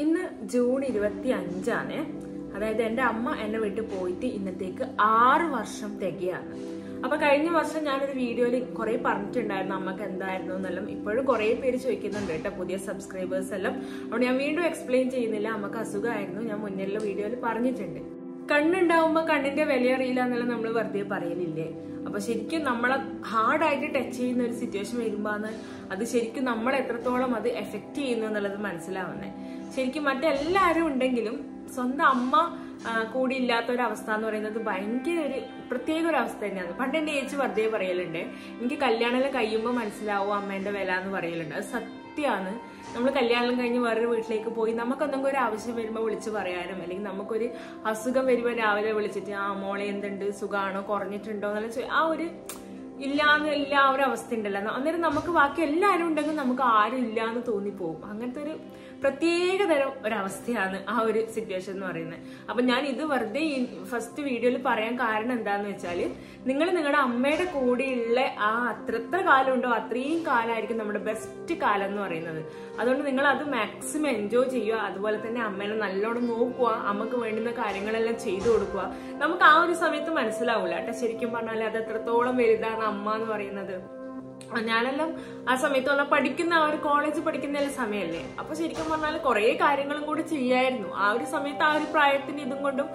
ഇന്ന് ജൂൺ 25 അതായത് എൻ്റെ അമ്മ എന്നെ വിട്ട് പോയിട്ട് ഇന്നത്തേക്ക് 6 വർഷം തികയാണ്. അപ്പൊ കഴിഞ്ഞ വർഷം ഞാനൊരു വീഡിയോയിൽ കുറെ പറഞ്ഞിട്ടുണ്ടായിരുന്നു അമ്മക്ക് എന്തായിരുന്നു എന്നെല്ലാം. ഇപ്പോഴും കുറെ പേര് ചോദിക്കുന്നുണ്ട് കേട്ടോ, പുതിയ സബ്സ്ക്രൈബേഴ്സ് എല്ലാം. അതുകൊണ്ട് ഞാൻ വീണ്ടും എക്സ്പ്ലെയിൻ ചെയ്യുന്നില്ല. അമ്മക്ക് അസുഖമായിരുന്നു, ഞാൻ മുന്നിലുള്ള വീഡിയോയിൽ പറഞ്ഞിട്ടുണ്ട്. കണ്ണുണ്ടാവുമ്പോ കണ്ണിന്റെ വില അറിയില്ല എന്നെല്ലാം നമ്മൾ വെറുതെ പറയലില്ലേ. അപ്പൊ ശരിക്കും നമ്മളെ ഹാർഡായിട്ട് ടച്ച് ചെയ്യുന്ന ഒരു സിറ്റുവേഷൻ വരുമ്പോന്ന് അത് ശരിക്കും നമ്മളെ എത്രത്തോളം അത് എഫക്ട് ചെയ്യുന്നു എന്നുള്ളത് മനസ്സിലാവുന്നേ. ശരിക്കും മറ്റെല്ലാവരും ഉണ്ടെങ്കിലും സ്വന്തം അമ്മ കൂടി ഇല്ലാത്ത ഒരു അവസ്ഥ എന്ന് പറയുന്നത് ഭയങ്കര ഒരു പ്രത്യേക ഒരു അവസ്ഥ തന്നെയാണ്. പണ്ട് എന്റെ ചേച്ചി വെറുതെ പറയലുണ്ട്, എനിക്ക് കല്യാണം കഴിയുമ്പോൾ മനസ്സിലാവും അമ്മേന്റെ വില എന്ന് പറയലുണ്ട്. അത് സത്യമാണ്. നമ്മൾ കല്യാണം കഴിഞ്ഞ് വേറൊരു വീട്ടിലേക്ക് പോയി നമുക്കെന്തെങ്കിലും ഒരു ആവശ്യം വരുമ്പോൾ വിളിച്ച് പറയാനും, അല്ലെങ്കിൽ നമുക്കൊരു അസുഖം വരുമ്പോൾ രാവിലെ വിളിച്ചിട്ട് മോളെ എന്തുണ്ട്, സുഖമാണോ, കുറഞ്ഞിട്ടുണ്ടോ എന്നുള്ള ആ ഒരു ഇല്ലാന്നില്ല ആ ഒരു അവസ്ഥ ഉണ്ടല്ലോ. അന്നേരം നമുക്ക് ബാക്കി എല്ലാവരും ഉണ്ടെങ്കിൽ നമുക്ക് ആരും ഇല്ലാന്ന് തോന്നിപ്പോവും. അങ്ങനത്തെ ഒരു പ്രത്യേക തരം ഒരവസ്ഥയാണ് ആ ഒരു സിറ്റുവേഷൻ എന്ന് പറയുന്നത്. അപ്പൊ ഞാൻ ഇത് വെറുതെ ഫസ്റ്റ് വീഡിയോയിൽ പറയാൻ കാരണം എന്താന്ന് വെച്ചാല്, നിങ്ങൾ നിങ്ങളുടെ അമ്മയുടെ കൂടെയുള്ള ആ എത്ര കാലം ഉണ്ടോ അത്രയും കാലമായിരിക്കും നമ്മുടെ ബെസ്റ്റ് കാലം എന്ന് പറയുന്നത്. അതുകൊണ്ട് നിങ്ങൾ അത് മാക്സിമം എൻജോയ് ചെയ്യുക. അതുപോലെ തന്നെ അമ്മേനെ നല്ലോണം നോക്കുക, അമ്മക്ക് വേണ്ടുന്ന കാര്യങ്ങളെല്ലാം ചെയ്തു കൊടുക്കുക. നമുക്ക് ആ ഒരു സമയത്ത് മനസ്സിലാവൂല കേട്ടോ ശരിക്കും പറഞ്ഞാൽ അത് എത്രത്തോളം വലുതാണ് അമ്മ എന്ന് പറയുന്നത്. ഞാനെല്ലാം ആ സമയത്ത് വന്നാൽ പഠിക്കുന്ന ആ ഒരു കോളേജ് പഠിക്കുന്ന സമയമല്ലേ. അപ്പൊ ശരിക്കും പറഞ്ഞാൽ കുറെ കാര്യങ്ങളും കൂടി ചെയ്യായിരുന്നു ആ ഒരു സമയത്ത്. ആ ഒരു പ്രായത്തിന് ഇതും കൊണ്ടും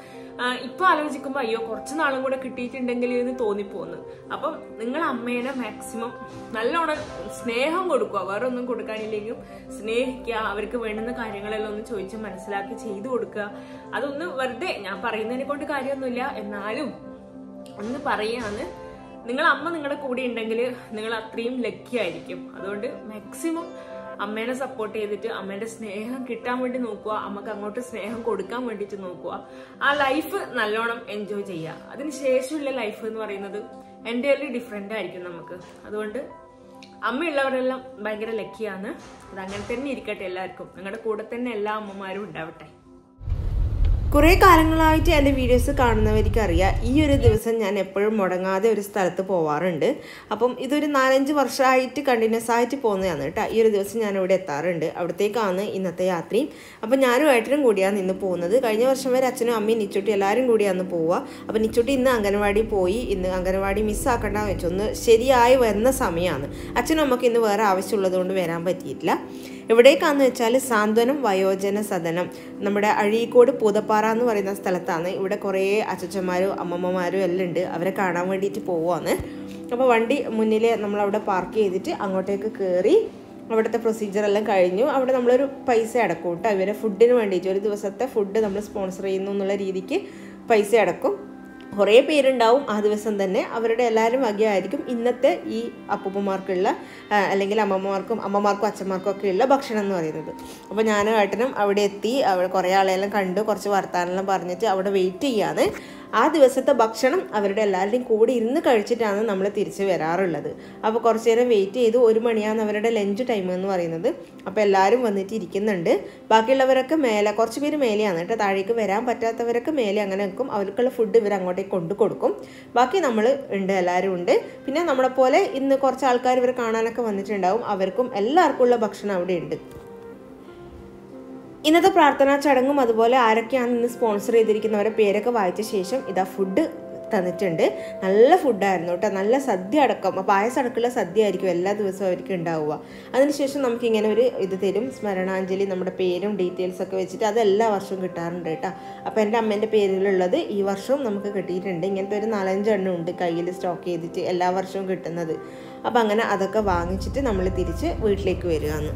ഇപ്പൊ ആലോചിക്കുമ്പോ അയ്യോ കുറച്ചു നാളും കൂടെ കിട്ടിയിട്ടുണ്ടെങ്കിൽ എന്ന് തോന്നിപ്പോന്ന്. അപ്പം നിങ്ങൾ അമ്മേനെ മാക്സിമം നല്ലോണം സ്നേഹം കൊടുക്കുക. വേറെ ഒന്നും കൊടുക്കാനില്ലെങ്കിലും സ്നേഹിക്കുക. അവർക്ക് വേണ്ടുന്ന കാര്യങ്ങളെല്ലാം ഒന്ന് ചോദിച്ച് മനസ്സിലാക്കി ചെയ്തു കൊടുക്കുക. അതൊന്ന് വെറുതെ ഞാൻ പറയുന്നതിനെ കൊണ്ട് കാര്യമൊന്നുമില്ല, എന്നാലും ഒന്ന് പറയാന്ന്. നിങ്ങൾ അമ്മ നിങ്ങളുടെ കൂടെ ഉണ്ടെങ്കിൽ നിങ്ങൾ അത്രയും ലക്കി ആയിരിക്കും. അതുകൊണ്ട് മാക്സിമം അമ്മേനെ സപ്പോർട്ട് ചെയ്തിട്ട് അമ്മേന്റെ സ്നേഹം കിട്ടാൻ വേണ്ടി നോക്കുക. അമ്മക്ക് അങ്ങോട്ട് സ്നേഹം കൊടുക്കാൻ വേണ്ടിയിട്ട് നോക്കുക. ആ ലൈഫ് നല്ലോണം എൻജോയ് ചെയ്യുക. അതിനുശേഷമുള്ള ലൈഫ് എന്ന് പറയുന്നത് എൻ്റയർലി ഡിഫറെന്റ് ആയിരിക്കും നമുക്ക്. അതുകൊണ്ട് അമ്മയുള്ളവരെല്ലാം ഭയങ്കര ലക്കിയാണ്. അത് അങ്ങനെ തന്നെ ഇരിക്കട്ടെ എല്ലാവർക്കും. നിങ്ങളുടെ കൂടെ തന്നെ എല്ലാ അമ്മമാരും ഉണ്ടാവട്ടെ. കുറേ കാലങ്ങളായിട്ട് എൻ്റെ വീഡിയോസ് കാണുന്നവർക്ക് അറിയാം, ഈ ഒരു ദിവസം ഞാൻ എപ്പോഴും മുടങ്ങാതെ ഒരു സ്ഥലത്ത് പോവാറുണ്ട്. അപ്പം ഇതൊരു 4-5 വർഷമായിട്ട് കണ്ടിന്യൂസ് ആയിട്ട് പോകുന്നതാണ് കേട്ടോ. ഈ ഒരു ദിവസം ഞാൻ ഇവിടെ എത്താറുണ്ട്. അവിടത്തേക്കാണ് ഇന്നത്തെ യാത്രയും. അപ്പം ഞാനും ഏട്ടനും കൂടിയാണ് ഇന്ന് പോകുന്നത്. കഴിഞ്ഞ വർഷം വരെ അച്ഛനും അമ്മയും നിച്ചുട്ടി എല്ലാവരും കൂടിയാണ് പോവുക. അപ്പം നിച്ചുട്ടി ഇന്ന് അംഗനവാടി പോയി. ഇന്ന് അംഗനവാടി മിസ്സാക്കണ്ടെന്ന് വെച്ചു. ഒന്ന് ശരിയായി വരുന്ന സമയമാണ്. അച്ഛനും അമ്മയ്ക്ക് ഇന്ന് വേറെ ആവശ്യമുള്ളത് കൊണ്ട് വരാൻ പറ്റിയിട്ടില്ല. എവിടേക്കാന്ന് വെച്ചാൽ സാന്ത്വനം വയോജന സദനം, നമ്മുടെ അഴീക്കോട് പൂതപ്പാറ എന്ന് പറയുന്ന സ്ഥലത്താണ്. ഇവിടെ കുറേ അച്ഛച്ചന്മാരും അമ്മമ്മമാരും എല്ലാം ഉണ്ട്. അവരെ കാണാൻ വേണ്ടിയിട്ട് പോവുകയാണ്. അപ്പോൾ വണ്ടി മുന്നിൽ നമ്മളവിടെ പാർക്ക് ചെയ്തിട്ട് അങ്ങോട്ടേക്ക് കയറി അവിടുത്തെ പ്രൊസീജിയറെല്ലാം കഴിഞ്ഞു. അവിടെ നമ്മളൊരു പൈസ അടക്കും കേട്ടോ. ഇവരെ ഫുഡിന് വേണ്ടിയിട്ട് ഒരു ദിവസത്തെ ഫുഡ് നമ്മൾ സ്പോൺസർ ചെയ്യുന്നു എന്നുള്ള രീതിക്ക് പൈസ അടക്കും. കുറേ പേരുണ്ടാവും ആ ദിവസം തന്നെ. അവരുടെ എല്ലാവരും വകയായിരിക്കും ഇന്നത്തെ ഈ അപ്പൂപ്പന്മാർക്കുള്ള അല്ലെങ്കിൽ അമ്മമാർക്കും അച്ഛന്മാർക്കും ഒക്കെ ഉള്ള ഭക്ഷണം എന്ന് പറയുന്നത്. അപ്പോൾ ഞാനും ഏട്ടനും അവിടെ എത്തി. അവിടെ കുറേ ആളെല്ലാം കണ്ട് കുറച്ച് വർത്താനെല്ലാം പറഞ്ഞിട്ട് അവിടെ വെയിറ്റ് ചെയ്യാണ്. ആ ദിവസത്തെ ഭക്ഷണം അവരുടെ എല്ലാവരുടെയും കൂടി ഇരുന്ന് കഴിച്ചിട്ടാണ് നമ്മൾ തിരിച്ച് വരാറുള്ളത്. അപ്പോൾ കുറച്ച് നേരം വെയിറ്റ് ചെയ്തു. 1 മണിയാണ് അവരുടെ ലഞ്ച് ടൈം എന്ന് പറയുന്നത്. അപ്പോൾ എല്ലാവരും വന്നിട്ട് ഇരിക്കുന്നുണ്ട്. ബാക്കിയുള്ളവരൊക്കെ മേലെ, കുറച്ച് പേര് മേലെയാണ് കേട്ടോ. താഴേക്ക് വരാൻ പറ്റാത്തവരൊക്കെ മേലെ അങ്ങനെ വെക്കും. അവർക്കുള്ള ഫുഡ് ഇവർ അങ്ങോട്ടേക്ക് കൊണ്ടു കൊടുക്കും. ബാക്കി നമ്മൾ ഉണ്ട്, എല്ലാവരും ഉണ്ട്. പിന്നെ നമ്മളെപ്പോലെ ഇന്ന് കുറച്ച് ആൾക്കാർ ഇവർ കാണാനൊക്കെ വന്നിട്ടുണ്ടാവും. അവർക്കും എല്ലാവർക്കും ഉള്ള ഭക്ഷണം അവിടെ ഉണ്ട്. ഇന്നത്തെ പ്രാർത്ഥനാ ചടങ്ങും അതുപോലെ ആരൊക്കെയാണ് ഇന്ന് സ്പോൺസർ ചെയ്തിരിക്കുന്നവരുടെ പേരൊക്കെ വായിച്ച ശേഷം ഇതാ ഫുഡ് തന്നിട്ടുണ്ട്. നല്ല ഫുഡായിരുന്നു കേട്ടോ. നല്ല സദ്യ അടക്കം, പായസം അടക്കമുള്ള സദ്യ ആയിരിക്കും എല്ലാ ദിവസവും അവർക്ക് ഉണ്ടാവുക. അതിനുശേഷം നമുക്കിങ്ങനെ ഒരു ഇത് തരും, സ്മരണാഞ്ജലി, നമ്മുടെ പേരും ഡീറ്റെയിൽസൊക്കെ വെച്ചിട്ട്. അത് എല്ലാ വർഷവും കിട്ടാറുണ്ട് കേട്ടോ. അപ്പോൾ എൻ്റെ അമ്മേൻ്റെ പേരിലുള്ളത് ഈ വർഷവും നമുക്ക് കിട്ടിയിട്ടുണ്ട്. ഇങ്ങനത്തെ ഒരു 4-5 എണ്ണം ഉണ്ട് കയ്യിൽ സ്റ്റോക്ക് ചെയ്തിട്ട് എല്ലാ വർഷവും കിട്ടുന്നത്. അപ്പോൾ അങ്ങനെ അതൊക്കെ വാങ്ങിച്ചിട്ട് നമ്മൾ തിരിച്ച് വീട്ടിലേക്ക് വരികയാണ്.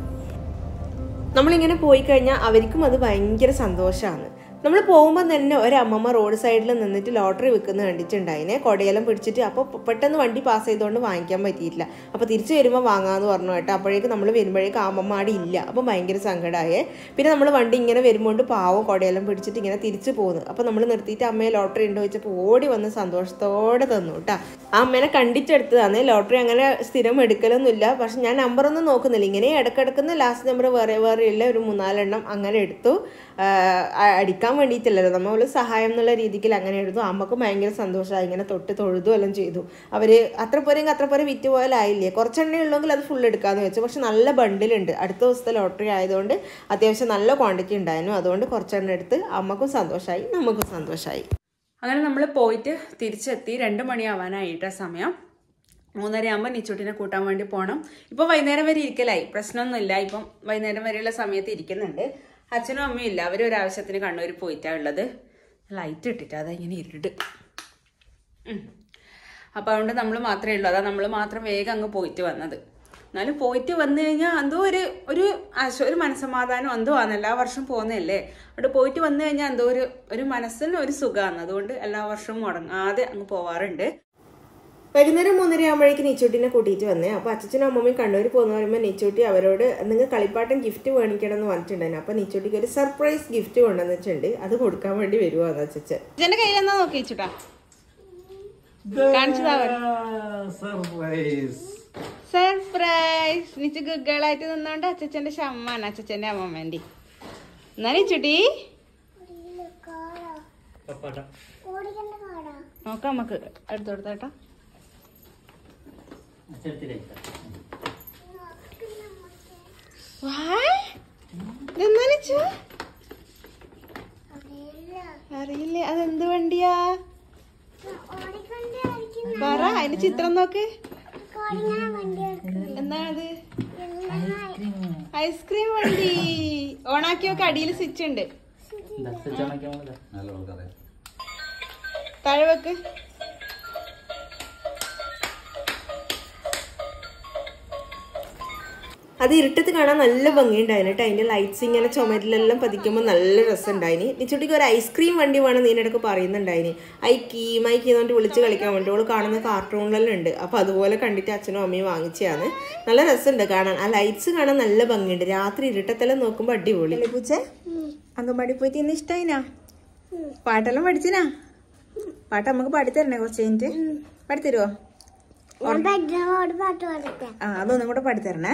നമ്മളിങ്ങനെ പോയി കഴിഞ്ഞാൽ അവർക്കും അത് ഭയങ്കര സന്തോഷമാണ്. നമ്മൾ പോകുമ്പോൾ തന്നെ ഒരമ്മമ്മ റോഡ് സൈഡിൽ നിന്നിട്ട് ലോട്ടറി വിൽക്കുന്നത് കണ്ടിട്ടുണ്ടായിനെ. കൊടയെല്ലാം പിടിച്ചിട്ട്. അപ്പോൾ പെട്ടെന്ന് വണ്ടി പാസ് ചെയ്തുകൊണ്ട് വാങ്ങിക്കാൻ പറ്റിയിട്ടില്ല. അപ്പോൾ തിരിച്ച് വരുമ്പോൾ വാങ്ങാമെന്ന് പറഞ്ഞു കേട്ടോ. അപ്പോഴേക്കും നമ്മൾ വരുമ്പോഴേക്കും അമ്മമ്മ ആടി ഇല്ല. അപ്പോൾ ഭയങ്കര സങ്കടമായേ. പിന്നെ നമ്മൾ വണ്ടി ഇങ്ങനെ വരുമ്പോൾ പാവം കൊടയെല്ലാം പിടിച്ചിട്ട് ഇങ്ങനെ തിരിച്ച് പോകുന്നു. അപ്പോൾ നമ്മൾ നിർത്തിയിട്ട് അമ്മയെ ലോട്ടറി ഉണ്ടോ ചോദിച്ചപ്പോൾ ഓടി വന്ന് സന്തോഷത്തോടെ തന്നു കേട്ടോ. ആ അമ്മേനെ കണ്ടിട്ടെടുത്തതാണ്. ലോട്ടറി അങ്ങനെ സ്ഥിരം എടുക്കലൊന്നുമില്ല. പക്ഷെ ഞാൻ നമ്പറൊന്നും നോക്കുന്നില്ല. ഇങ്ങനെ ഇടക്കിടക്കുന്ന ലാസ്റ്റ് നമ്പർ വേറെ ഉള്ള ഒരു 3-4 എണ്ണം അങ്ങനെ എടുത്തു. അടിക്കാൻ വേണ്ടിയിട്ടല്ലല്ലോ, നമ്മൾ സഹായം എന്നുള്ള രീതിക്ക് അങ്ങനെ എഴുതും. അമ്മക്കും ഭയങ്കര സന്തോഷമായി, ഇങ്ങനെ തൊഴുതും എല്ലാം ചെയ്തു. അവർ അത്ര പോരെ വിറ്റ് പോയാലായില്ലേ, കുറച്ചെണ്ണ ഉള്ളെങ്കിൽ അത് ഫുൾ എടുക്കാമെന്ന് വെച്ചു. പക്ഷെ നല്ല ബണ്ടിലുണ്ട്, അടുത്ത ദിവസത്തെ ലോട്ടറി ആയതുകൊണ്ട് അത്യാവശ്യം നല്ല ക്വാണ്ടിറ്റി ഉണ്ടായിരുന്നു. അതുകൊണ്ട് കുറച്ചെണ്ണ എടുത്ത് അമ്മക്കും സന്തോഷമായി, നമുക്കും സന്തോഷമായി. അങ്ങനെ നമ്മൾ പോയിട്ട് തിരിച്ചെത്തി. 2 മണിയാവാനായിട്ട സമയം. 3:30 ആകുമ്പോൾ നിച്ചൂട്ടിനെ കൂട്ടാൻ വേണ്ടി പോകണം. ഇപ്പോൾ വൈകുന്നേരം വരെ ഇരിക്കലായി, പ്രശ്നമൊന്നുമില്ല. ഇപ്പം വൈകുന്നേരം വരെയുള്ള സമയത്ത് ഇരിക്കുന്നുണ്ട്. അച്ഛനും അമ്മയും ഇല്ല, അവരൊരാവശ്യത്തിന് കണ്ണൂർ പോയിട്ടാണ് ഉള്ളത്. ലൈറ്റ് ഇട്ടിട്ട് അതിങ്ങനെ ഇരുട്ട്. അപ്പോൾ അതുകൊണ്ട് നമ്മൾ മാത്രമേ ഉള്ളൂ. അതാ നമ്മൾ മാത്രം വേഗം അങ്ങ് പോയിട്ട് വന്നത്. എന്നാലും പോയിട്ട് വന്നു കഴിഞ്ഞാൽ എന്തോ ഒരു മനസ്സമാധാനം എന്തോ ആണ്. എല്ലാ വർഷവും പോകുന്നതല്ലേ, അവിടെ പോയിട്ട് വന്നു കഴിഞ്ഞാൽ എന്തോ ഒരു മനസ്സിന് ഒരു സുഖമാണ്. അതുകൊണ്ട് എല്ലാ വർഷവും മുടങ്ങാതെ അങ്ങ് പോവാറുണ്ട്. വൈകുന്നേരം 3:30 ആകുമ്പോഴേക്ക് നിച്ചൂട്ടിനെ കൂട്ടിയിട്ട് വന്നേ. അപ്പോൾ അച്ഛനും അമ്മയും കണ്ണൂർ പോകുന്ന പറയുമ്പോൾ നിച്ചൂട്ടി അവരോട് നിങ്ങൾ കളിപ്പാട്ടം ഗിഫ്റ്റ് മേടിക്കണം എന്ന് പറഞ്ഞിട്ടുണ്ടായിരുന്നു. അപ്പോൾ നിച്ചൂട്ടിക്ക് ഒരു സർപ്രൈസ് ഗിഫ്റ്റ് കൊണ്ടുവന്നിട്ടുണ്ട്, അത് കൊടുക്കാൻ വേണ്ടി വരുവാന്ന് അച്ഛൻ. അച്ഛൻ്റെ കയ്യിലെന്നാ നോക്കി വെച്ചിട്ടാ സർപ്രൈസ്. നിച്ച് ഗുഗ്ഗളായിട്ട് നിന്നോണ്ട് അച്ഛൻ്റെ ഷമ്മാണ്, അച്ഛൻ്റെ അമ്മമ്മേൻ്റെ. എന്നാ നിച്ചുട്ടി നോക്കാം, നമുക്ക് എടുത്തു കൊടുത്താട്ടോ. അറിയില്ലേ അതെന്ത് വണ്ടിയാ? പറ, അതിന്റെ ചിത്രം നോക്ക്. എന്താണത്? ഐസ്ക്രീം വണ്ടി. ഓണാക്കി നോക്ക്, അടിയിൽ സ്വിച്ച് ഉണ്ട്. താഴെ വെക്ക്. അത് ഇരുട്ടത്ത് കാണാൻ നല്ല ഭംഗിയുണ്ടായിന് കേട്ടോ. അതിൻ്റെ ലൈറ്റ്സ് ഇങ്ങനെ ചുമരിലെല്ലാം പതിക്കുമ്പോൾ നല്ല രസമുണ്ടായിന്. നിച്ചുട്ടിക്ക് ഒരു ഐസ്ക്രീം വണ്ടി വേണം നീനിടക്ക് പറയുന്നുണ്ടായിന്. ഐക്കി എന്നിട്ട് വിളിച്ച് കളിക്കാൻ വേണ്ടി ഓള് കാണുന്ന കാർട്ടൂണിലെല്ലാം ഉണ്ട്. അപ്പോൾ അതുപോലെ കണ്ടിട്ട് അച്ഛനും അമ്മയും വാങ്ങിച്ചതാണ്. നല്ല രസമുണ്ട് കാണാൻ, ആ ലൈറ്റ്സ് കാണാൻ നല്ല ഭംഗിയുണ്ട്. രാത്രി ഇരുട്ടത്തെല്ലാം നോക്കുമ്പോൾ അടിപൊളി. പൂച്ചേ അങ്കൻവാടി പോയിട്ട് ഇന്ന് ഇഷ്ടമായിനാ? പാട്ടെല്ലാം പഠിച്ചിനാ? പാട്ട് നമുക്ക് പാടിത്തരണേ കുറച്ച് കഴിഞ്ഞിട്ട്? പാടിത്തരുവോ? അതൊന്നും കൂടെ പാടിത്തരണേ.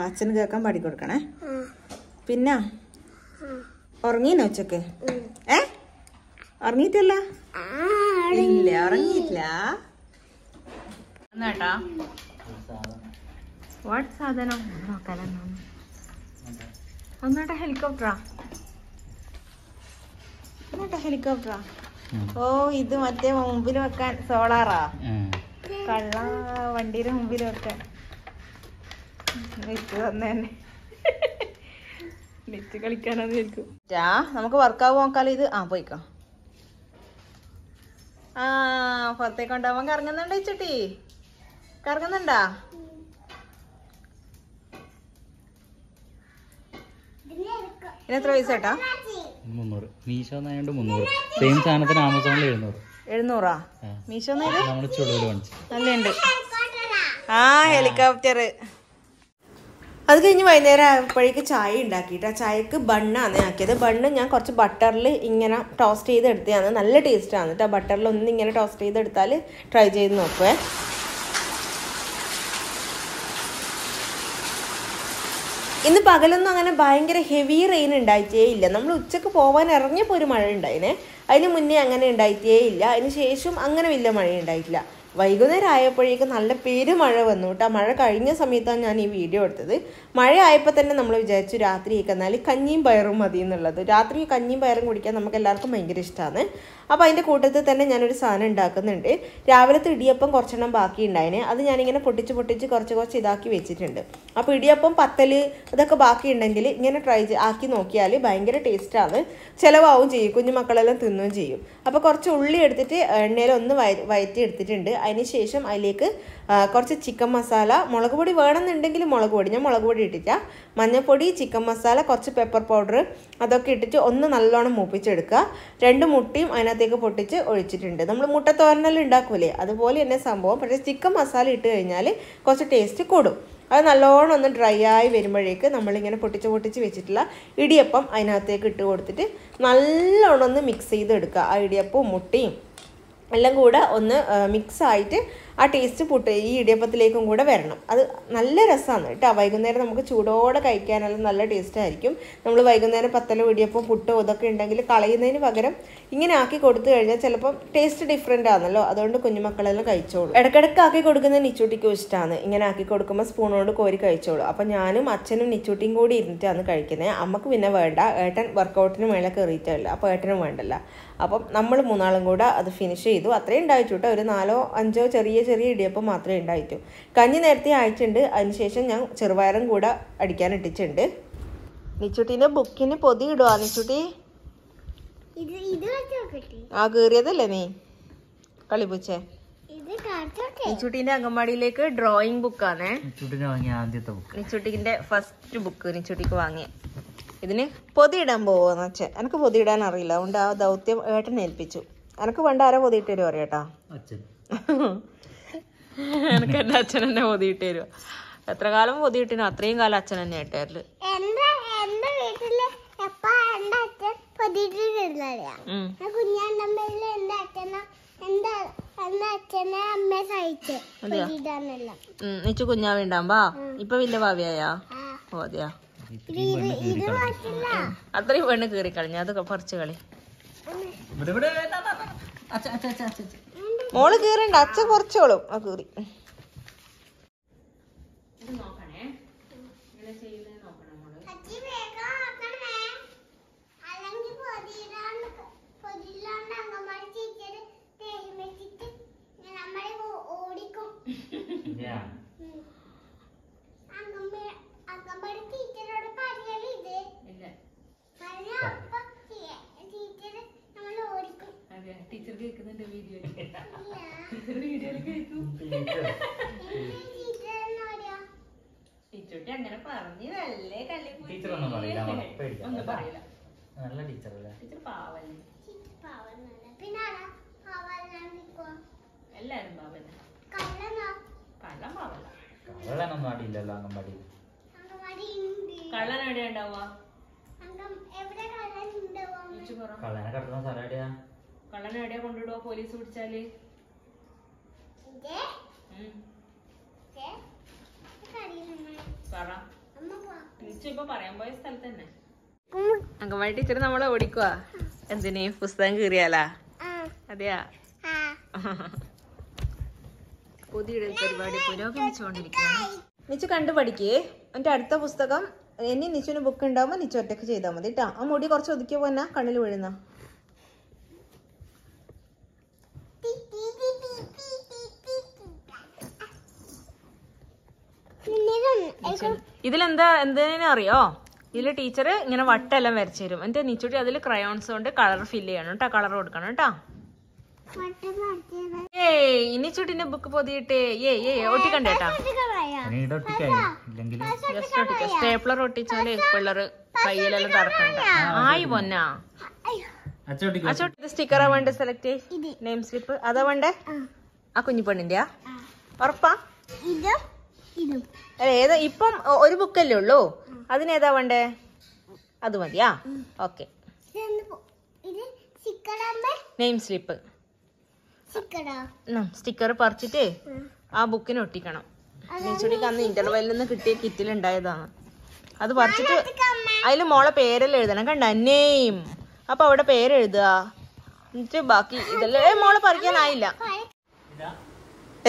അച്ഛന് കേൾക്കാൻ പാടിക്കൊടുക്കണേ. പിന്നെ ഉറങ്ങീനോ ഉച്ചക്ക്? ഉറങ്ങിയിട്ടല്ല? ഇല്ല, ഉറങ്ങിയിട്ടില്ല. എന്നാട്ടാ വാട്ട് സാധനം നോക്കാലെന്നാ? ഒന്നാട്ടെ ഹെലികോപ്റ്ററാ? എന്നാട്ടാ ഹെലികോപ്റ്ററാ? ഓ, ഇത് മറ്റേ മുമ്പിൽ വെക്കാൻ സോളാറാ? കള്ള വണ്ടിയുടെ മുമ്പിൽ വെക്കാൻ നെറ്റ് തന്നെ. നെറ്റ് കളിക്കാനാന്ന് വിചാരിക്കും. നമുക്ക് വർക്കാവ് നോക്കാലോ ഇത്. പോയിക്കോ. പുറത്തേക്ക് കൊണ്ടുപോകാൻ കറങ്ങുന്നുണ്ടോ ചേട്ടി? കറങ്ങുന്നുണ്ടാ? ഇതിനെത്ര പൈസ ചേട്ടാ? 300. മീശോ 300. സെയിം സാധനത്തിന് ആമസോണിൽ 700. 700? മീശോ നല്ലുണ്ട്. ഹെലികോപ്റ്റർ. അത് കഴിഞ്ഞ് വൈകുന്നേരം ആയപ്പോഴേക്ക് ചായ ഉണ്ടാക്കിയിട്ട് ആ ചായക്ക് ബണ്ണാണ് ആക്കിയത്. ബണ്ണ് ഞാൻ കുറച്ച് ബട്ടറിൽ ഇങ്ങനെ ടോസ്റ്റ് ചെയ്തെടുത്തതാണ്. നല്ല ടേസ്റ്റാണ് കേട്ടോ. ബട്ടറിൽ ഒന്ന് ഇങ്ങനെ ടോസ്റ്റ് ചെയ്തെടുത്താൽ ട്രൈ ചെയ്ത് നോക്കുവേ. ഇന്ന് പകലൊന്നും അങ്ങനെ ഭയങ്കര ഹെവി റെയിൻ ഉണ്ടായിട്ടേ ഇല്ല. നമ്മൾ ഉച്ചക്ക് പോകാൻ ഇറങ്ങിയപ്പോൾ ഒരു മഴ ഉണ്ടായിനെ, അതിന് മുന്നേ അങ്ങനെ ഉണ്ടായിട്ടേ ഇല്ല. അതിന് ശേഷം അങ്ങനെ വലിയ മഴ ഉണ്ടായിട്ടില്ല. വൈകുന്നേരം ആയപ്പോഴേക്കും നല്ല പെരുമഴ വന്നു കേട്ടോ. മഴ കഴിഞ്ഞ സമയത്താണ് ഞാൻ ഈ വീഡിയോ എടുത്തത്. മഴ ആയപ്പോൾ തന്നെ നമ്മൾ വിചാരിച്ചു രാത്രിയൊക്കെ എന്നാൽ കഞ്ഞിയും പയറും മതി എന്നുള്ളത്. രാത്രി കഞ്ഞിയും പയറും കുടിക്കാൻ നമുക്ക് എല്ലാവർക്കും ഭയങ്കര ഇഷ്ടമാണ്. അപ്പോൾ അതിൻ്റെ കൂട്ടത്തിൽ തന്നെ ഞാനൊരു സാധനം ഉണ്ടാക്കുന്നുണ്ട്. രാവിലത്തെ ഇടിയപ്പം കുറച്ചെണ്ണം ബാക്കി ഉണ്ടായിന്. അത് ഞാനിങ്ങനെ പൊട്ടിച്ച് കുറച്ച് ഇതാക്കി വെച്ചിട്ടുണ്ട്. അപ്പോൾ ഇടിയപ്പം പത്തൽ ഇതൊക്കെ ബാക്കി ഉണ്ടെങ്കിൽ ഇങ്ങനെ ആക്കി നോക്കിയാൽ ഭയങ്കര ടേസ്റ്റാണ്. ചിലവാവും ചെയ്യും, കുഞ്ഞു മക്കളെല്ലാം തിന്നുകയും ചെയ്യും. അപ്പോൾ കുറച്ച് ഉള്ളി എടുത്തിട്ട് എണ്ണയിൽ ഒന്ന് വയറ്റി എടുത്തിട്ടുണ്ട്. അതിന് ശേഷം അതിലേക്ക് കുറച്ച് ചിക്കൻ മസാല, മുളക് പൊടി വേണമെന്നുണ്ടെങ്കിൽ മുളക് പൊടി, ഞാൻ മുളക് പൊടി ഇട്ടില്ല, മഞ്ഞൾപ്പൊടി, ചിക്കൻ മസാല, കുറച്ച് പെപ്പർ പൗഡർ അതൊക്കെ ഇട്ടിട്ട് ഒന്ന് നല്ലോണം മൂപ്പിച്ചെടുക്കുക. 2 മുട്ടയും അതിനകത്തേക്ക് പൊട്ടിച്ച് ഒഴിച്ചിട്ടുണ്ട്. നമ്മൾ മുട്ടത്തോരനെല്ലാം ഉണ്ടാക്കൂലേ അതുപോലെ തന്നെ സംഭവം. പക്ഷേ ചിക്കൻ മസാല ഇട്ട് കഴിഞ്ഞാൽ കുറച്ച് ടേസ്റ്റ് കൂടും. അത് നല്ലോണം ഒന്ന് ഡ്രൈ ആയി വരുമ്പോഴേക്ക് നമ്മളിങ്ങനെ പൊട്ടിച്ച് വെച്ചിട്ടുള്ള ഇടിയപ്പം അതിനകത്തേക്ക് ഇട്ട് കൊടുത്തിട്ട് നല്ലോണം ഒന്ന് മിക്സ് ചെയ്തെടുക്കുക. ആ ഇടിയപ്പവും മുട്ടയും എല്ലാം കൂടെ ഒന്ന് മിക്സായിട്ട് ആ ടേസ്റ്റ് ഈ ഇടിയപ്പത്തിലേക്കും കൂടെ വരണം. അത് നല്ല രസമാണ് കേട്ടോ. വൈകുന്നേരം നമുക്ക് ചൂടോടെ കഴിക്കാനെല്ലാം നല്ല ടേസ്റ്റ് ആയിരിക്കും. നമ്മൾ വൈകുന്നേരം പത്തലോ ഇടിയപ്പം പുട്ടോ ഇതൊക്കെ ഉണ്ടെങ്കിൽ കളയുന്നതിന് പകരം ഇങ്ങനെ ആക്കി കൊടുത്തു കഴിഞ്ഞാൽ ചിലപ്പം ടേസ്റ്റ് ഡിഫറെൻ്റ് ആണല്ലോ. അതുകൊണ്ട് കുഞ്ഞുമക്കളെല്ലാം കഴിച്ചോളൂ. ഇടയ്ക്കിടയ്ക്ക് ആക്കി കൊടുക്കുന്നത് നിച്ചൂട്ടിക്കും ഇഷ്ടമാണ്. ഇങ്ങനെ ആക്കി കൊടുക്കുമ്പോൾ സ്പൂണോട് കോരി കഴിച്ചോളൂ. അപ്പം ഞാനും അച്ഛനും നിച്ചൂട്ടിയും കൂടി ഇരുന്നിട്ടാണ് കഴിക്കുന്നത്. അമ്മക്ക് പിന്നെ വേണ്ട, ഏട്ടൻ വർക്കൗട്ടിന് മേലെ കയറിയിട്ടില്ല, അപ്പോൾ ഏട്ടനും വേണ്ടല്ല. അപ്പം നമ്മൾ മൂന്നാളും കൂടെ അത് ഫിനിഷ് ചെയ്തു. അത്രയും ഉണ്ടായിട്ടു കേട്ടോ. ഒരു 4-5 ചെറിയ ഇടിയപ്പം മാത്രമേ ഉണ്ടായിട്ടു. കഞ്ഞി നേരത്തെ ആയിട്ടുണ്ട്. അതിനുശേഷം ഞാൻ ചെറുപയറും കൂടെ അടിക്കാനിട്ടിട്ടുണ്ട്. നിച്ചൂട്ടീൻ്റെ ബുക്കിന് പൊതി ഇടുവാ നിച്ചൂട്ടി? ആ കീറിയതല്ലേ നീ കളിപ്പൂച്ചേ? നിച്ചൂട്ടീൻ്റെ അംഗൻവാടിയിലേക്ക് ഡ്രോയിങ് ബുക്കാണേ. നിച്ചൂട്ടിന്റെ ഫസ്റ്റ് ബുക്ക് നിച്ചൂട്ടിക്ക് വാങ്ങിയ. ഇതിന് പൊതി ഇടാൻ പോവാന്ന് വെച്ചാൽ എനിക്ക് പൊതി ഇടാൻ അറിയില്ല. അതുകൊണ്ട് ആ ദൗത്യം ഏട്ടനെ ഏൽപ്പിച്ചു. എനിക്ക് പണ്ട് ആരാ പൊതിയിട്ട് തരുമോ അറിയാട്ടാ? എനിക്ക് എൻ്റെ അച്ഛൻ എന്നെ പൊതിയിട്ട് തരുമോ? എത്ര കാലം പൊതിയിട്ടിനോ അത്രയും കാലം അച്ഛൻ തന്നെ ഇട്ടായിരുന്നു. നിച്ചു കുഞ്ഞാവുണ്ടാകുമ്പോ ഇപ്പൊ വലിയ ഭാവിയായാ? ഓ അതെയാ. അത്രയും പെണ്ണ് കീറി കളഞ്ഞ അത് പറിച്ചു കളി. മോള് കീറണ്ട, അച്ഛൻ കുറച്ചോളും ആ കീറി. ടീച്ചർ കേൾക്കുന്നുണ്ട് ടീച്ചർ അങ്ങനെ പറഞ്ഞതല്ലേ. ഒന്നും പറയില്ല. നല്ല ടീച്ചറല്ലേ? ടീച്ചർ പാവല്ലേ? എല്ലാരും പാവല്ലേ? കള്ളം പാവല്ല. കള്ളനൊന്നും അടിയില്ലല്ലോ അംഗൻവാടി. കള്ളൻ എവിടെയാ ഉണ്ടാവുക? കള്ളനെ കിടക്കുന്ന സ്ഥലം എവിടെയാ? കള്ളനെ എവിടെയാ കൊണ്ടുവിടുക പോലീസ് പിടിച്ചാല്? ഇപ്പൊ പറയാൻ പോയ സ്ഥലത്ത് തന്നെ. അംഗൻവാടി ടീച്ചർ നമ്മളെ ഓടിക്കുവാ. എന്തിന്? പുസ്തകം കീറിയാലാ? അതെയാ. പുതിയ പരിപാടി പുരോഗമിച്ചുകൊണ്ടിരിക്കുകയാണ്. നിച്ചു കണ്ടു പഠിക്കേ. എന്റെ അടുത്ത പുസ്തകം ഇനി നിച്ചുവിന് ബുക്ക് ഉണ്ടാവുമ്പോ നിച്ചു ഒറ്റക്ക് ചെയ്താൽ മതി കേട്ടോ. ആ മുടി കുറച്ച് ഒതുക്കിയ പോന്നാ കണ്ണിൽ വീഴുന്ന. ഇതിലെന്താ എന്തിനാ അറിയോ? ഇതില് ടീച്ചർ ഇങ്ങനെ വട്ടെല്ലാം വരച്ചു തരും. എന്നിട്ട് നിച്ചുട്ടി അതിൽ ക്രയോൺസ് കൊണ്ട് കളർ ഫില്ല് ചെയ്യണം കേട്ടോ, കളർ കൊടുക്കണം കേട്ടോ. ഇനിച്ചുട്ടിന്റെ ബുക്ക് പൊതിയിട്ടേ ഒട്ടിക്കണ്ടേട്ടാ. സ്റ്റേപ്ലർ ഒട്ടിച്ചാലേ പിള്ളേര് കയ്യിലെല്ലാം തറക്കണ്ട. ആയി പൊന്നാ. സ്റ്റിക്കറാ വേണ്ട? സെലക്ട് നെയിം സ്ലിപ്പ് അതാ വേണ്ടേ? ആ കുഞ്ഞു പെണ്ണിന്റെയാ? ഉറപ്പാ? ഏതാ? ഇപ്പം ഒരു ബുക്കല്ലേ ഉള്ളൂ, അതിനേതാ വേണ്ടേ? അത് മതിയാ? ഓക്കെ. നെയിം സ്ലിപ്പ് സ്റ്റിക്കർ പറിച്ചിട്ടേ ആ ബുക്കിന് ഒട്ടിക്കണം. നിച്ചുടിക്ക് അന്ന് ഇന്റർവെല്ലിൽ നിന്ന് കിട്ടിയ കിറ്റിലുണ്ടായതാണ്. അത് പറിച്ചിട്ട് അതിൽ മോളെ പേരെല്ലാം എഴുതണം കണ്ട, നെയിം. അപ്പൊ അവിടെ പേരെഴുതുക. എന്നിട്ട് ബാക്കി ഇതെല്ലാം മോളെ പറിക്കാനായില്ല.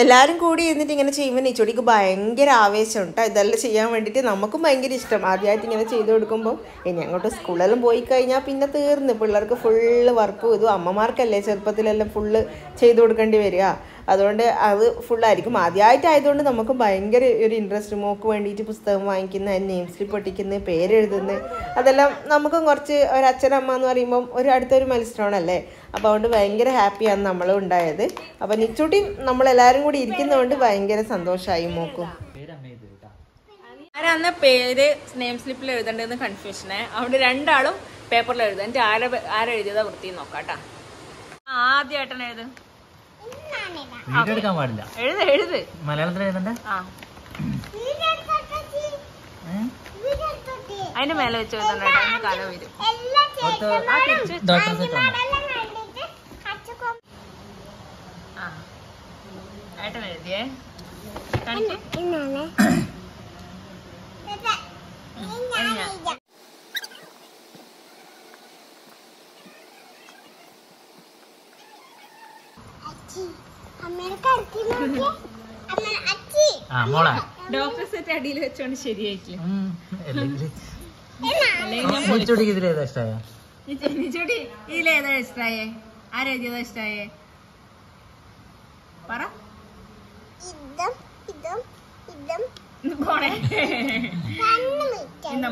എല്ലാവരും കൂടി ഇരുന്നിട്ട് ഇങ്ങനെ ചെയ്യുമ്പോൾ നിച്ചോടിക്ക് ഭയങ്കര ആവേശം കേട്ടോ. ഇതെല്ലാം ചെയ്യാൻ വേണ്ടിയിട്ട് നമുക്കും ഭയങ്കര ഇഷ്ടം. ആദ്യമായിട്ട് ഇങ്ങനെ ചെയ്ത് കൊടുക്കുമ്പോൾ ഇനി അങ്ങോട്ട് സ്കൂളെല്ലാം പോയി കഴിഞ്ഞാൽ പിന്നെ തീർന്ന് പിള്ളേർക്ക് ഫുള്ള് വർക്കും ഇതും. അമ്മമാർക്കല്ലേ ചെറുപ്പത്തിലെല്ലാം ഫുള്ള് ചെയ്ത് കൊടുക്കേണ്ടി വരിക. അതുകൊണ്ട് അത് ഫുള്ളായിരിക്കും. ആദ്യമായിട്ടായതുകൊണ്ട് നമുക്ക് ഭയങ്കര ഒരു ഇൻട്രസ്റ്റ്. മോക്ക് വേണ്ടിയിട്ട് പുസ്തകം വാങ്ങിക്കുന്ന, നെയിം സ്ലിപ്പ് ഒട്ടിക്കുന്നത്, പേരെഴുതുന്നത്, അതെല്ലാം നമുക്കും കുറച്ച് ഒരച്ഛനമ്മ എന്ന് പറയുമ്പം ഒരു അടുത്തൊരു മത്സരമാണല്ലേ. അപ്പോൾ അതുകൊണ്ട് ഭയങ്കര ഹാപ്പിയാണ് നമ്മളും ഉണ്ടായത്. അപ്പോൾ നിച്ചൂട്ടി നമ്മളെല്ലാവരും കൂടി ഇരിക്കുന്നതുകൊണ്ട് ഭയങ്കര സന്തോഷമായി മോക്കും. ആരാന്ന പേര് നെയിം സ്ലിപ്പിൽ എഴുതേണ്ടതെന്ന് കൺഫ്യൂഷനെ. അതുകൊണ്ട് രണ്ടാളും പേപ്പറിൽ എഴുതാം. എന്നിട്ട് ആരെഴുതിയതാ വൃത്തി നോക്കാട്ടാ. ആദ്യമായിട്ടാണ് എഴുതും. എടുക്കാൻ പാടില്ല. എഴുത് മലയാളത്തിൽ എഴുതണ്ടേ? അതിന്റെ മേലെ വെച്ച് എഴുതണ്ട. കാലം വരും. ഏട്ടൻ എഴുതിയേ കാണിക്ക്. ഡോക്ടർ സെറ്റ് അടിയിൽ വെച്ചോണ്ട് ശരിയായിട്ടില്ല. നിച്ചോട്ടി ഇതിലേതാ ഇഷ്ടായേ? ആരെഴുതിയതാ ഇഷ്ടായേ? പറ.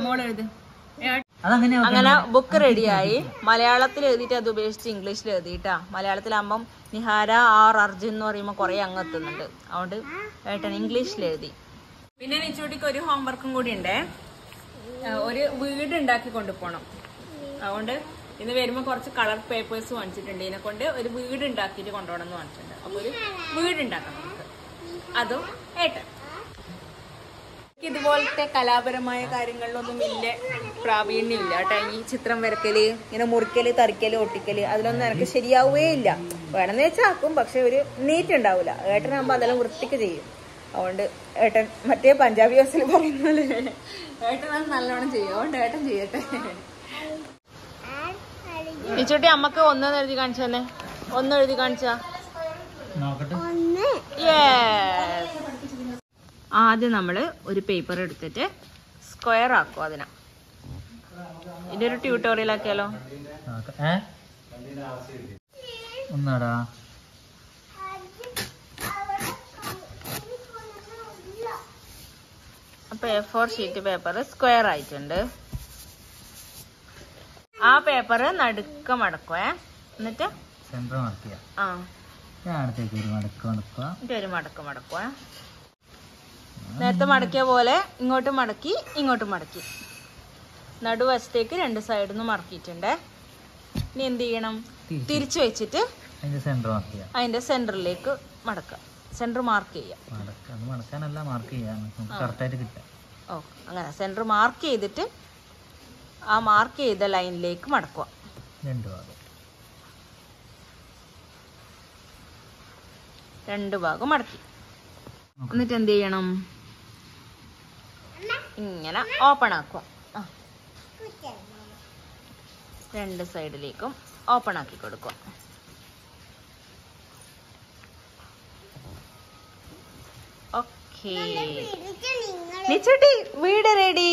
മോളെഴുത്. അങ്ങനെ ബുക്ക് റെഡിയായി. മലയാളത്തിൽ എഴുതിയിട്ട് അത് ഉപേക്ഷിച്ച് ഇംഗ്ലീഷിൽ എഴുതിയിട്ടാ. മലയാളത്തിലാകുമ്പം നിഹാര ആർ അർജുൻ എന്ന് പറയുമ്പോൾ കുറെ അങ്ങ് എത്തുന്നുണ്ട്. അതുകൊണ്ട് ഏട്ടൻ ഇംഗ്ലീഷിൽ എഴുതി. പിന്നെ നിച്ചോട്ടിക്ക് ഒരു ഹോംവർക്കും കൂടി ഉണ്ട്. ഒരു വീട് ഉണ്ടാക്കി കൊണ്ടുപോകണം. അതുകൊണ്ട് ഇന്ന് വരുമ്പോ കുറച്ച് കളർ പേപ്പേഴ്സ് വാങ്ങിച്ചിട്ടുണ്ട്. ഇതിനെ കൊണ്ട് ഒരു വീട് ഉണ്ടാക്കിയിട്ട് കൊണ്ടുപോകണം എന്ന് വാങ്ങിച്ചിട്ടുണ്ട്. അപ്പൊ ഒരു വീട് ഉണ്ടാക്കണം നമുക്ക്. അതും ഏട്ടൻ. ഇതുപോലത്തെ കലാപരമായ കാര്യങ്ങളിലൊന്നും വലിയ പ്രാവീണ്യമില്ല കേട്ടോ. ഈ ചിത്രം വരക്കല്, ഇങ്ങനെ മുറിക്കല്, തറിക്കല്, ഒട്ടിക്കല്, അതിലൊന്നും എനിക്ക് ശരിയാവുകയേ ഇല്ല. വേണമെന്ന് വെച്ചാൽ ആക്കും, പക്ഷെ ഒരു നീറ്റ് ഉണ്ടാവില്ല. ഏട്ടനാകുമ്പോൾ അതെല്ലാം വൃത്തിക്ക് ചെയ്യും. അതുകൊണ്ട് ഏട്ടൻ മറ്റേ പഞ്ചാബി ഹൗസിൽ പറയുന്ന പോലെ ഏട്ടൻ അത് നല്ലോണം ചെയ്യും. അതുകൊണ്ട് ഏട്ടൻ ചെയ്യട്ടെ. നിച്ചോട്ടി അമ്മക്ക് ഒന്നെന്ന് എഴുതി കാണിച്ചു തന്നെ. ഒന്ന് എഴുതി കാണിച്ചാ. ആദ്യം നമ്മള് ഒരു പേപ്പർ എടുത്തിട്ട് സ്ക്വയർ ആക്കും. അതിനാ ഇതിന്റെ ഒരു ട്യൂട്ടോറിയൽ ആക്കിയാലോ? അപ്പൊ A4 ഷീറ്റ് പേപ്പർ സ്ക്വയർ ആയിട്ടുണ്ട്. ആ പേപ്പർ നടുക്ക മടക്കുവേ. എന്നിട്ട് ഒരു മടക്ക് മടക്കുവേ. നേരത്തെ മടക്കിയ പോലെ ഇങ്ങോട്ട് മടക്കി ഇങ്ങോട്ട് മടക്കി നടുവശത്തേക്ക് രണ്ട് സൈഡിൽ നിന്ന് മടക്കിയിട്ടുണ്ട്. ഇനി എന്ത് ചെയ്യണം? തിരിച്ചു വെച്ചിട്ട് അതിന്റെ സെന്ററിലേക്ക് മടക്കുക. സെന്റർ മാർക്ക് ചെയ്യാം. ഓ അങ്ങനെ സെന്റർ മാർക്ക് ചെയ്തിട്ട് ആ മാർക്ക് ചെയ്ത ലൈനിലേക്ക് മടക്കുക. രണ്ട് ഭാഗം മടക്കി. എന്നിട്ട് എന്ത് ചെയ്യണം? ഇങ്ങനെ ഓപ്പൺ ആക്കുക. രണ്ട് സൈഡിലേക്കും ഓപ്പൺ ആക്കി കൊടുക്കുക. ഓക്കേ, നിച്ചോട്ടി വീട് റെഡി.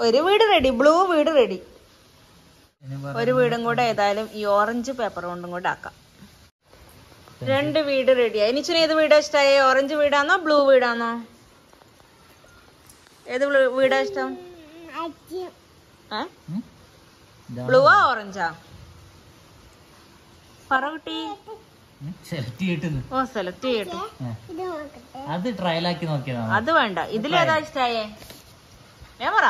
ഒരു വീട് റെഡി, ബ്ലൂ വീട് റെഡി. ഒരു വീടും കൂടെ ഏതായാലും ഈ ഓറഞ്ച് പേപ്പർ കൊണ്ടും കൂടെ ആക്കാം. രണ്ട് വീട് റെഡിയായി. നിച്ചിന് ഏത് വീടാ ഇഷ്ടമായി? ഓറഞ്ച് വീടാണോ ബ്ലൂ വീടാണോ? ഏത് വീടാ ഇഷ്ടം? ബ്ലൂവാ ഓറഞ്ചാ? പറ കുട്ടി. ഓ സെലക്ട് ചെയ്യട്ടെ. അത് ട്രയൽ ആക്കി നോക്കിയതാ. അത് വേണ്ട. ഇതിലേതാ ഇഷ്ടായേ? ഞാൻ പറ.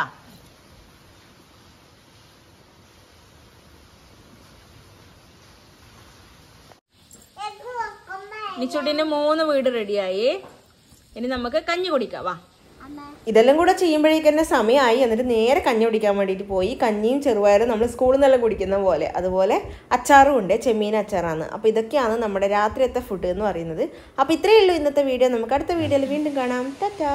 നിച്ചോട്ടിന്റെ 3 വീട് റെഡിയായി. ഇനി നമുക്ക് കഞ്ഞി കുടിക്കാം. വാ. ഇതെല്ലാം കൂടെ ചെയ്യുമ്പോഴേക്ക് തന്നെ സമയമായി. എന്നിട്ട് നേരെ കഞ്ഞി കുടിക്കാൻ വേണ്ടിയിട്ട് പോയി. കഞ്ഞിയും ചെറുപയറും നമ്മൾ സ്കൂളിൽ നിന്നെല്ലാം കുടിക്കുന്ന പോലെ. അതുപോലെ അച്ചാറും ഉണ്ട്, ചെമ്മീൻ അച്ചാറാണ്. അപ്പോൾ ഇതൊക്കെയാണ് നമ്മുടെ രാത്രിയത്തെ ഫുഡ് എന്ന് പറയുന്നത്. അപ്പോൾ ഇത്രയേ ഉള്ളൂ ഇന്നത്തെ വീഡിയോ. നമുക്ക് അടുത്ത വീഡിയോയിൽ വീണ്ടും കാണാം. ടാറ്റാ.